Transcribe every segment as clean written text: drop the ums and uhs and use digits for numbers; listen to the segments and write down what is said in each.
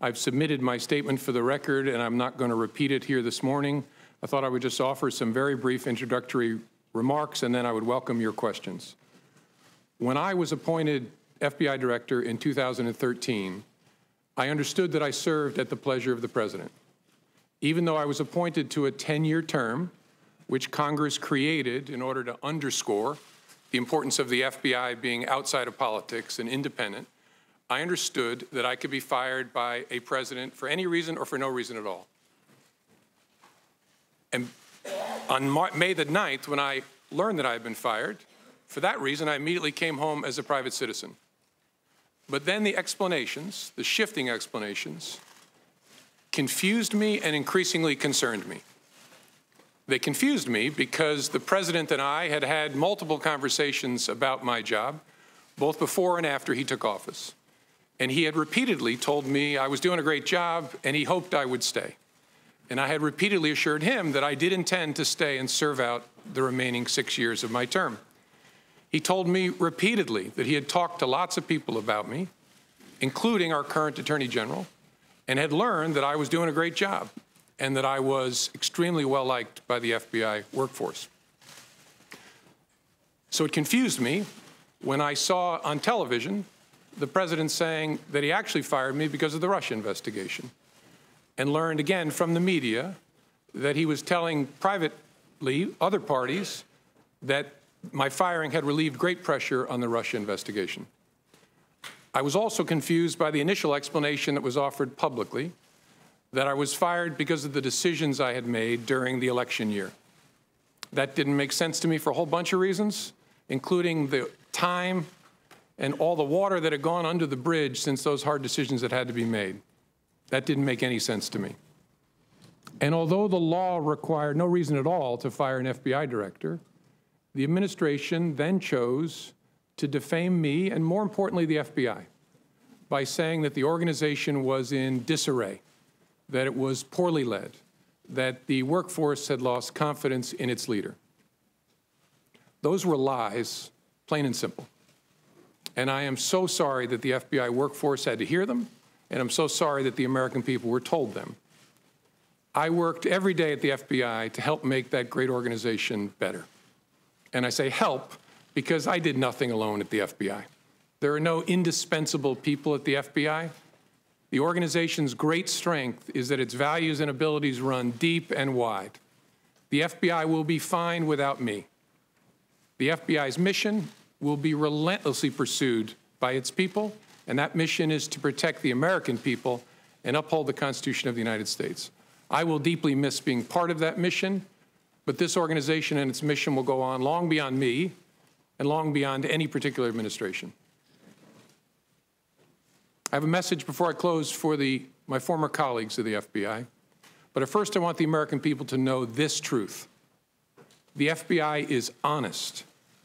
I've submitted my statement for the record, and I'm not going to repeat it here this morning. I thought I would just offer some very brief introductory remarks, and then I would welcome your questions. When I was appointed FBI Director in 2013, I understood that I served at the pleasure of the President. Even though I was appointed to a 10-year term, which Congress created in order to underscore the importance of the FBI being outside of politics and independent, I understood that I could be fired by a president for any reason or for no reason at all. And on May the 9th, when I learned that I had been fired, for that reason, I immediately came home as a private citizen. But then the explanations, the shifting explanations, confused me and increasingly concerned me. They confused me because the President and I had had multiple conversations about my job, both before and after he took office. And he had repeatedly told me I was doing a great job and he hoped I would stay. And I had repeatedly assured him that I did intend to stay and serve out the remaining 6 years of my term. He told me repeatedly that he had talked to lots of people about me, including our current Attorney General, and had learned that I was doing a great job and that I was extremely well liked by the FBI workforce. So it confused me when I saw on television the President saying that he actually fired me because of the Russia investigation, and learned again from the media that he was telling privately other parties that my firing had relieved great pressure on the Russia investigation. I was also confused by the initial explanation that was offered publicly that I was fired because of the decisions I had made during the election year. That didn't make sense to me for a whole bunch of reasons, including the time and all the water that had gone under the bridge since those hard decisions had had to be made. That didn't make any sense to me. And although the law required no reason at all to fire an FBI director, the administration then chose to defame me, and more importantly, the FBI, by saying that the organization was in disarray, that it was poorly led, that the workforce had lost confidence in its leader. Those were lies, plain and simple. And I am so sorry that the FBI workforce had to hear them, and I'm so sorry that the American people were told them. I worked every day at the FBI to help make that great organization better. And I say help because I did nothing alone at the FBI. There are no indispensable people at the FBI. The organization's great strength is that its values and abilities run deep and wide. The FBI will be fine without me. The FBI's mission will be relentlessly pursued by its people, and that mission is to protect the American people and uphold the Constitution of the United States. I will deeply miss being part of that mission, but this organization and its mission will go on long beyond me and long beyond any particular administration. I have a message before I close for my former colleagues of the FBI, but at first I want the American people to know this truth. The FBI is honest.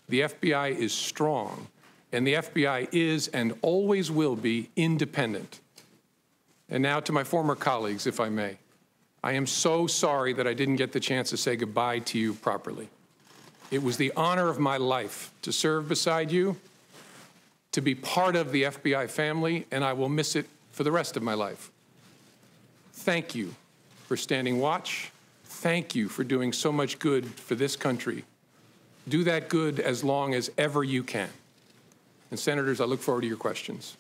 The FBI is strong, and the FBI is and always will be independent. And now to my former colleagues, if I may. I am so sorry that I didn't get the chance to say goodbye to you properly. It was the honor of my life to serve beside you, to be part of the FBI family, and I will miss it for the rest of my life. Thank you for standing watch. Thank you for doing so much good for this country. Do that good as long as ever you can. And Senators, I look forward to your questions.